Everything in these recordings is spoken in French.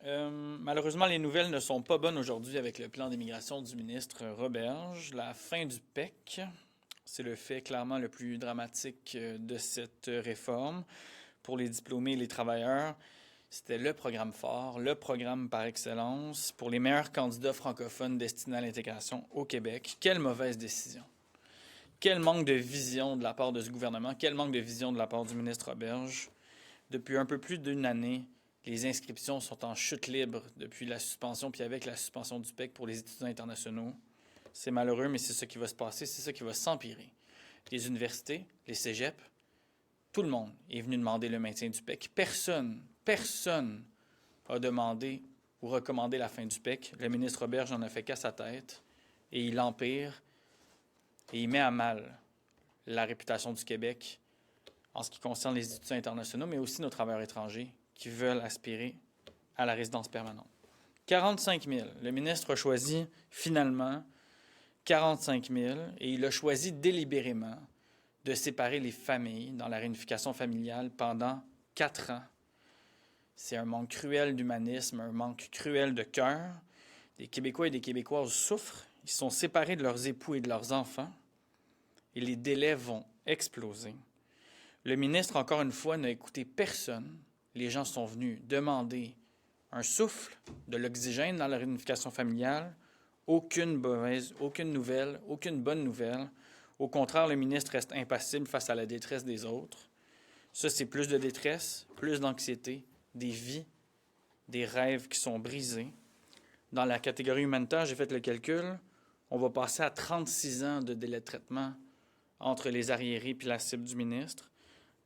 Malheureusement, les nouvelles ne sont pas bonnes aujourd'hui avec le plan d'immigration du ministre Roberge. La fin du PEC, c'est le fait clairement le plus dramatique de cette réforme. Pour les diplômés et les travailleurs, c'était le programme fort, le programme par excellence pour les meilleurs candidats francophones destinés à l'intégration au Québec. Quelle mauvaise décision! Quel manque de vision de la part de ce gouvernement, quel manque de vision de la part du ministre Roberge. Depuis un peu plus d'une année, les inscriptions sont en chute libre depuis la suspension, puis avec la suspension du PEC pour les étudiants internationaux. C'est malheureux, mais c'est ça qui va se passer, c'est ça qui va s'empirer. Les universités, les cégeps, tout le monde est venu demander le maintien du PEC. Personne a demandé ou recommandé la fin du PEC. Le ministre Roberge n'en a fait qu'à sa tête et il empire et il met à mal la réputation du Québec en ce qui concerne les étudiants internationaux, mais aussi nos travailleurs étrangers qui veulent aspirer à la résidence permanente. 45 000. Le ministre a choisi finalement 45 000 et il a choisi délibérément de séparer les familles dans la réunification familiale pendant 4 ans. C'est un manque cruel d'humanisme, un manque cruel de cœur. Des Québécois et des Québécoises souffrent. Ils sont séparés de leurs époux et de leurs enfants et les délais vont exploser. Le ministre, encore une fois, n'a écouté personne. Les gens sont venus demander un souffle, de l'oxygène dans la réunification familiale. Aucune nouvelle, aucune bonne nouvelle. Au contraire, le ministre reste impassible face à la détresse des autres. Ça, c'est plus de détresse, plus d'anxiété, des vies, des rêves qui sont brisés. Dans la catégorie humanitaire, j'ai fait le calcul, on va passer à 36 ans de délai de traitement entre les arriérés et la cible du ministre.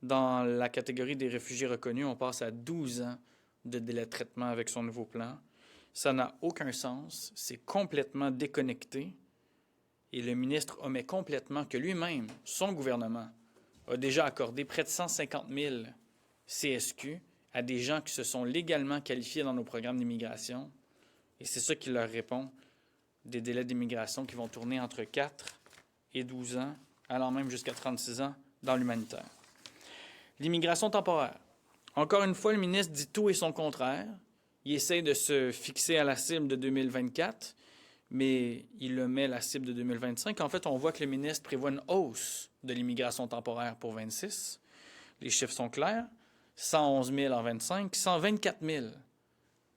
Dans la catégorie des réfugiés reconnus, on passe à 12 ans de délai de traitement avec son nouveau plan. Ça n'a aucun sens, c'est complètement déconnecté. Et le ministre omet complètement que lui-même, son gouvernement, a déjà accordé près de 150 000 CSQ à des gens qui se sont légalement qualifiés dans nos programmes d'immigration. Et c'est ça qui leur répond, des délais d'immigration qui vont tourner entre 4 et 12 ans, allant même jusqu'à 36 ans dans l'humanitaire. L'immigration temporaire. Encore une fois, le ministre dit tout et son contraire. Il essaie de se fixer à la cible de 2024, mais il le met la cible de 2025. En fait, on voit que le ministre prévoit une hausse de l'immigration temporaire pour 26. Les chiffres sont clairs. 111 000 en 25, 124 000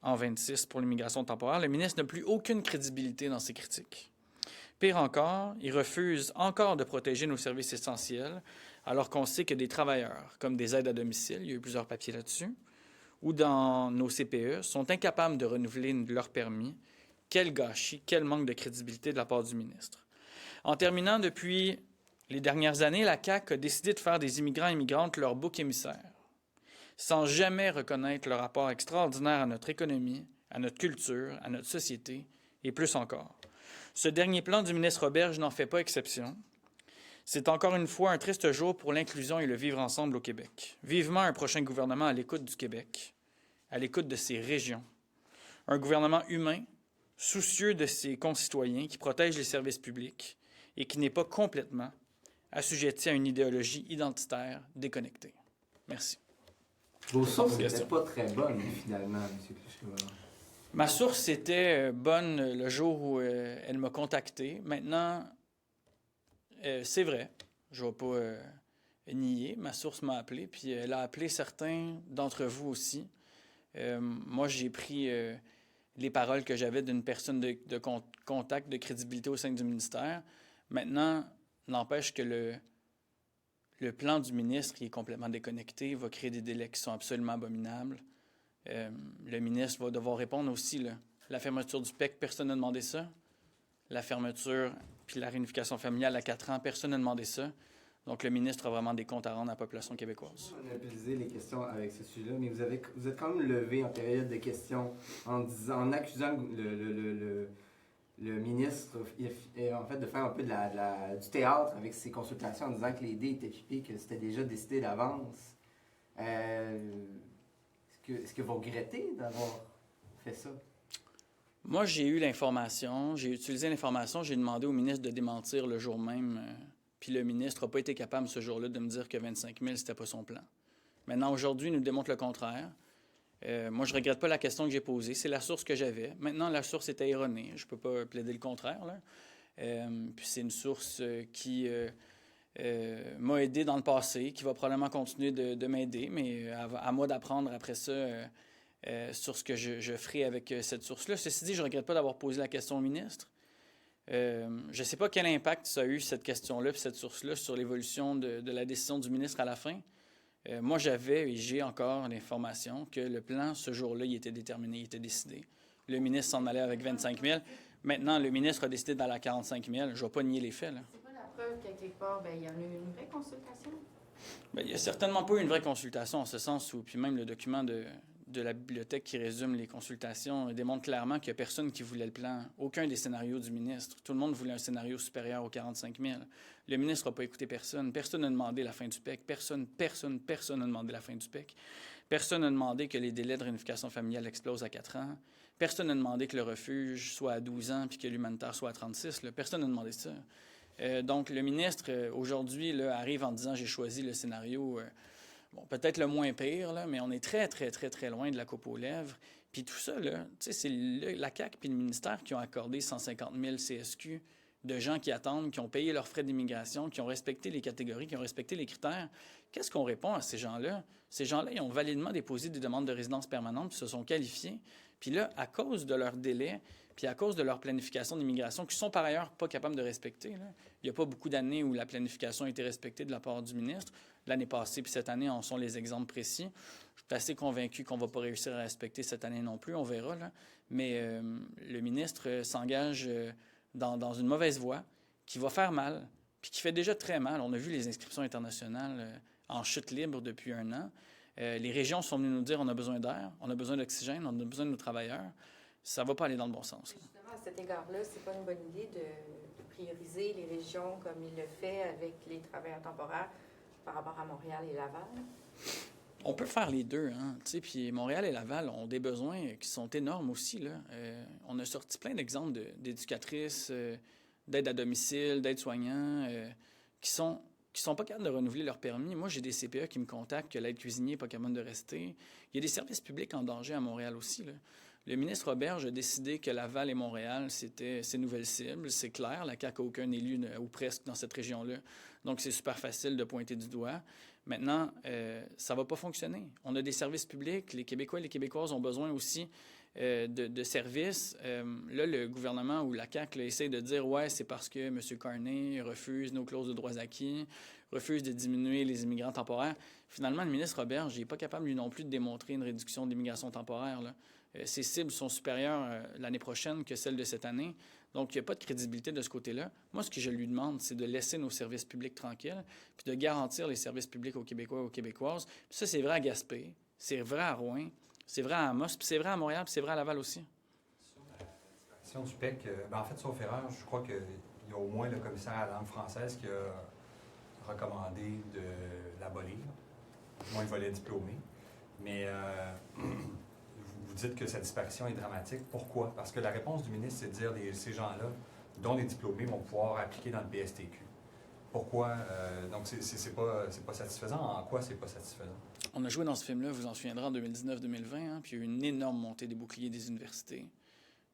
en 26 pour l'immigration temporaire. Le ministre n'a plus aucune crédibilité dans ses critiques. Pire encore, il refuse encore de protéger nos services essentiels, alors qu'on sait que des travailleurs, comme des aides à domicile, il y a eu plusieurs papiers là-dessus, ou dans nos CPE, sont incapables de renouveler leur permis. Quel gâchis, quel manque de crédibilité de la part du ministre. En terminant, depuis les dernières années, la CAQ a décidé de faire des immigrants et immigrantes leur bouc émissaire, sans jamais reconnaître le rapport extraordinaire à notre économie, à notre culture, à notre société, et plus encore. Ce dernier plan du ministre Roberge n'en fait pas exception. C'est encore une fois un triste jour pour l'inclusion et le vivre ensemble au Québec. Vivement un prochain gouvernement à l'écoute du Québec, à l'écoute de ses régions. Un gouvernement humain, soucieux de ses concitoyens, qui protège les services publics et qui n'est pas complètement assujetti à une idéologie identitaire déconnectée. Merci. Vos sources n'étaient pas très bonnes, finalement, M. Clichy. Ma source était bonne le jour où elle m'a contacté. Maintenant, c'est vrai, je ne vais pas nier. Ma source m'a appelé, puis elle a appelé certains d'entre vous aussi. Moi, j'ai pris les paroles que j'avais d'une personne de contact, de crédibilité au sein du ministère. Maintenant, n'empêche que le plan du ministre qui est complètement déconnecté va créer des délais qui sont absolument abominables. Le ministre va devoir répondre aussi. Là. La fermeture du PEC, personne n'a demandé ça. La fermeture puis la réunification familiale à 4 ans, personne n'a demandé ça. Donc, le ministre a vraiment des comptes à rendre à la population québécoise. On a monopolisé les questions avec ce sujet-là, mais vous êtes quand même levé en période de questions en accusant le ministre en fait, de faire un peu du théâtre avec ses consultations en disant que les dés étaient pipés, que c'était déjà décidé d'avance. Est-ce que vous regrettez d'avoir fait ça? Moi, j'ai eu l'information, j'ai utilisé l'information, j'ai demandé au ministre de démentir le jour même, puis le ministre n'a pas été capable ce jour-là de me dire que 25 000, c'était pas son plan. Maintenant, aujourd'hui, il nous démontre le contraire. Moi, je ne regrette pas la question que j'ai posée. C'est la source que j'avais. Maintenant, la source était erronée. Je ne peux pas plaider le contraire, là. Puis c'est une source qui m'a aidé dans le passé, qui va probablement continuer de m'aider, mais à moi d'apprendre après ça sur ce que je ferai avec cette source-là. Ceci dit, je ne regrette pas d'avoir posé la question au ministre. Je ne sais pas quel impact ça a eu, cette question-là, puis cette source-là, sur l'évolution de la décision du ministre à la fin. Moi, j'avais et j'ai encore l'information que le plan, ce jour-là, il était déterminé, il était décidé. Le ministre s'en allait avec 25 000. Maintenant, le ministre a décidé d'aller à 45 000. Je ne vais pas nier les faits, là. C'est pas la preuve qu'à quelque part, il y en a eu une vraie consultation? Bien, il n'y a certainement pas eu une vraie consultation en ce sens où, puis même le document de la bibliothèque qui résume les consultations démontre clairement qu'il n'y a personne qui voulait le plan, aucun des scénarios du ministre. Tout le monde voulait un scénario supérieur aux 45 000. Le ministre n'a pas écouté personne. Personne n'a demandé la fin du PEC. Personne n'a demandé la fin du PEC. Personne n'a demandé que les délais de réunification familiale explosent à 4 ans. Personne n'a demandé que le refuge soit à 12 ans puis que l'humanitaire soit à 36. Là. Personne n'a demandé ça. Donc, le ministre, aujourd'hui, là, arrive en disant « j'ai choisi le scénario bon, peut-être le moins pire, là, mais on est très, très, très, très loin de la coupe aux lèvres. » Puis tout ça, là, c'est la CAQ puis le ministère qui ont accordé 150 000 CSQ de gens qui attendent, qui ont payé leurs frais d'immigration, qui ont respecté les catégories, qui ont respecté les critères. Qu'est-ce qu'on répond à ces gens-là? Ces gens-là, ils ont validement déposé des demandes de résidence permanente puis se sont qualifiés. Puis là, à cause de leur délai, puis à cause de leur planification d'immigration, qu'ils sont par ailleurs pas capables de respecter, là. Il n'y a pas beaucoup d'années où la planification a été respectée de la part du ministre. L'année passée puis cette année en sont les exemples précis. Je suis assez convaincu qu'on ne va pas réussir à respecter cette année non plus, on verra, là. Mais le ministre s'engage dans une mauvaise voie qui va faire mal, puis qui fait déjà très mal. On a vu les inscriptions internationales en chute libre depuis 1 an. Les régions sont venues nous dire on a besoin d'air, on a besoin d'oxygène, on a besoin de nos travailleurs. Ça ne va pas aller dans le bon sens, là. Justement, à cet égard-là, c'est pas une bonne idée de prioriser les régions comme il le fait avec les travailleurs temporaires par rapport à Montréal et Laval? On peut faire les deux, hein. Tu sais, puis Montréal et Laval ont des besoins qui sont énormes aussi, là. On a sorti plein d'exemples d'éducatrices, d'aide à domicile, d'aides-soignants, qui sont pas capables de renouveler leur permis. Moi, j'ai des CPE qui me contactent que l'aide cuisinier n'est pas capable de rester. Il y a des services publics en danger à Montréal aussi, là. Le ministre Roberge a décidé que Laval et Montréal, c'était ses nouvelles cibles. C'est clair, la CAQ n'a aucun élu, ou presque, dans cette région-là. Donc, c'est super facile de pointer du doigt. Maintenant, ça ne va pas fonctionner. On a des services publics. Les Québécois et les Québécoises ont besoin aussi de services. Là, le gouvernement ou la CAQ là, essaie de dire « ouais, c'est parce que M. Carney refuse nos clauses de droits acquis, refuse de diminuer les immigrants temporaires. » Finalement, le ministre Roberge n'est pas capable, lui non plus, de démontrer une réduction d'immigration temporaire, là. Ses cibles sont supérieures l'année prochaine que celles de cette année. Donc, il n'y a pas de crédibilité de ce côté-là. Moi, ce que je lui demande, c'est de laisser nos services publics tranquilles puis de garantir les services publics aux Québécois et aux Québécoises. Puis ça, c'est vrai à Gaspé, c'est vrai à Rouyn, c'est vrai à Amos, puis c'est vrai à Montréal, puis c'est vrai à Laval aussi. Sur la disparition du PEC, en fait, sauf erreur, je crois qu'il y a au moins le commissaire à la langue française qui a recommandé de l'abolir, du moins le volet diplômé. Mais vous dites que cette disparition est dramatique. Pourquoi? Parce que la réponse du ministre, c'est de dire que ces gens-là, dont les diplômés, vont pouvoir appliquer dans le PSTQ. Pourquoi? Donc, c'est pas satisfaisant. En quoi c'est pas satisfaisant? On a joué dans ce film-là, vous en souviendrez, en 2019-2020, hein, puis il y a eu une énorme montée des boucliers des universités,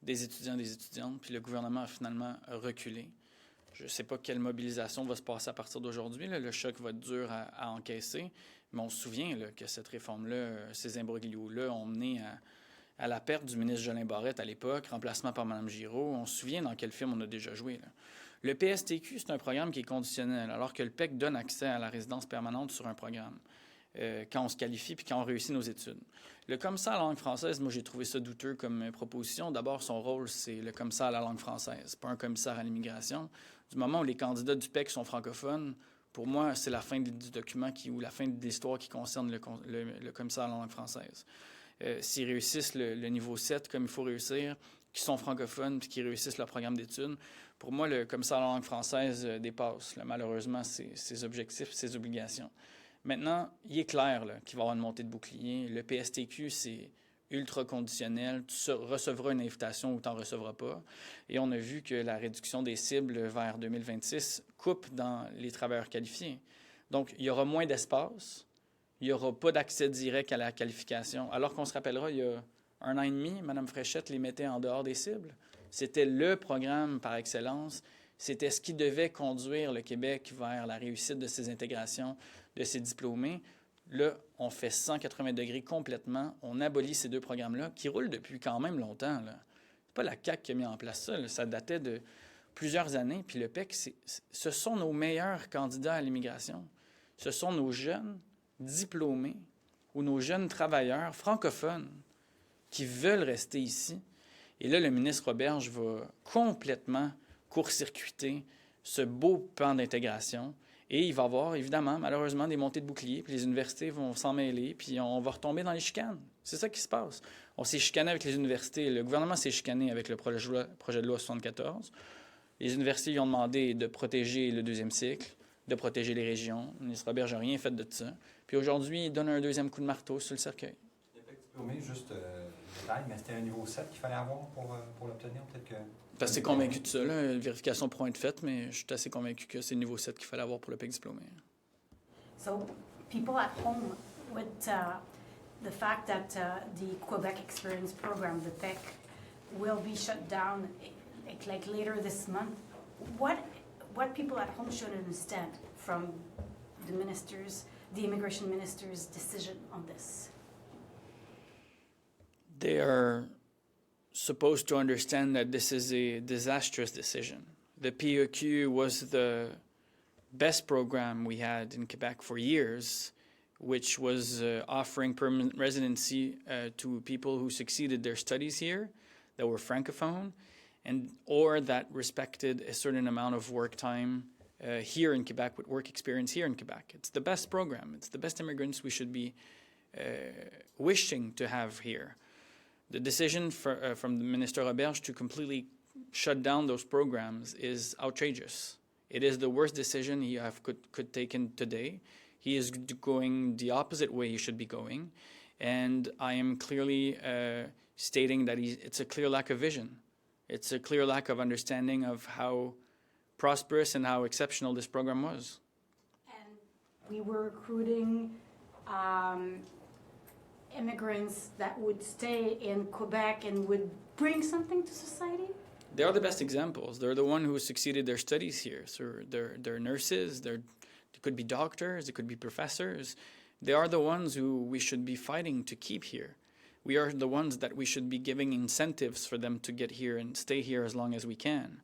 des étudiants, des étudiantes, puis le gouvernement a finalement reculé. Je ne sais pas quelle mobilisation va se passer à partir d'aujourd'hui. Là. Le choc va être dur à encaisser, mais on se souvient là, que cette réforme-là, ces imbroglios-là ont mené à la perte du ministre Jolin Barrette à l'époque, remplacement par Mme Giraud. On se souvient dans quel film on a déjà joué, là. Le PSTQ, c'est un programme qui est conditionnel, alors que le PEC donne accès à la résidence permanente sur un programme quand on se qualifie puis quand on réussit nos études. Le commissaire à la langue française, moi, j'ai trouvé ça douteux comme proposition. D'abord, son rôle, c'est le commissaire à la langue française, pas un commissaire à l'immigration. Du moment où les candidats du PEC sont francophones, pour moi, c'est la fin du document ou la fin de l'histoire qui concerne le commissaire à la langue française. S'ils réussissent le niveau 7 comme il faut réussir, qui sont francophones puis qui réussissent leur programme d'études, pour moi, le commissaire à la langue française dépasse là, malheureusement ses objectifs, ses obligations. Maintenant, il est clair là, qu'il va y avoir une montée de bouclier. Le PSTQ, c'est ultra conditionnel. Tu recevras une invitation ou tu n'en recevras pas. Et on a vu que la réduction des cibles vers 2026 coupe dans les travailleurs qualifiés. Donc, il y aura moins d'espace, il n'y aura pas d'accès direct à la qualification. Alors qu'on se rappellera, il y a 1 an et demi, Mme Fréchette les mettait en dehors des cibles. C'était le programme par excellence. C'était ce qui devait conduire le Québec vers la réussite de ses intégrations, de ses diplômés. Là, on fait 180 degrés complètement. On abolit ces 2 programmes-là qui roulent depuis quand même longtemps. Ce n'est pas la CAQ qui a mis en place ça. Là. Ça datait de plusieurs années. Puis le PEC, ce sont nos meilleurs candidats à l'immigration. Ce sont nos jeunes diplômés ou nos jeunes travailleurs francophones qui veulent rester ici. Et là, le ministre Roberge va complètement court-circuiter ce beau plan d'intégration. Et il va y avoir, évidemment, malheureusement, des montées de boucliers, puis les universités vont s'en mêler, puis on va retomber dans les chicanes. C'est ça qui se passe. On s'est chicané avec les universités. Le gouvernement s'est chicané avec le projet de loi 74. Les universités lui ont demandé de protéger le 2e cycle, de protéger les régions. Le ministre Roberge n'a rien fait de ça. Puis aujourd'hui, il donne un 2e coup de marteau sur le cercueil. Diplômé, juste détail, mais c'était un niveau 7 qu'il fallait avoir pour l'obtenir, peut-être que... Je suis assez convaincu de ça. Là. La vérification pourra être faite, mais je suis assez convaincu que c'est le niveau 7 qu'il fallait avoir pour le PEC diplômé. So, people at home, with the fact that the Quebec Experience Program, the PEC, will be shut down like later this month, what people at home should understand from the immigration minister's decision on this? They are supposed to understand that this is a disastrous decision. The PEQ was the best program we had in Quebec for years, which was offering permanent residency to people who succeeded their studies here, that were francophone, or that respected a certain amount of work time here in Quebec, with work experience here in Quebec. It's the best program. It's the best immigrants we should be wishing to have here. The decision from the Minister Roberge to completely shut down those programs is outrageous. It is the worst decision he could take in today. He is going the opposite way he should be going. And I am clearly stating that it's a clear lack of vision. It's a clear lack of understanding of how prosperous and how exceptional this program was. And we were recruiting immigrants that would stay in Quebec and would bring something to society? They are the best examples. They're the one who succeeded their studies here. So they're nurses, they could be doctors, they could be professors. They are the ones who we should be fighting to keep here. We are the ones that we should be giving incentives for them to get here and stay here as long as we can.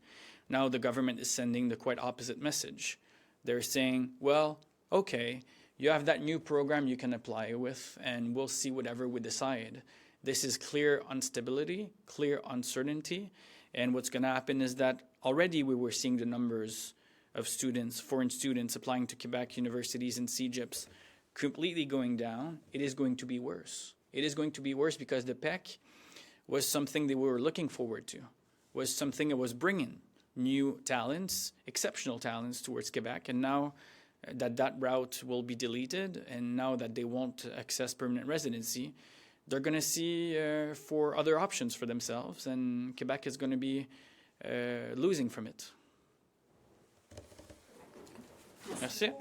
Now the government is sending the quite opposite message. They're saying, well, okay, you have that new program you can apply with, and we'll see whatever we decide. This is clear instability, clear uncertainty, and what's going to happen is that already we were seeing the numbers of students, foreign students applying to Quebec universities and CEGEPs completely going down. It is going to be worse. It is going to be worse because the PEC was something that we were looking forward to, was something that was bringing new talents, exceptional talents towards Quebec, and now that route will be deleted, and now that they won't access permanent residency, they're going to see for other options for themselves, and Quebec is going to be losing from it. Merci.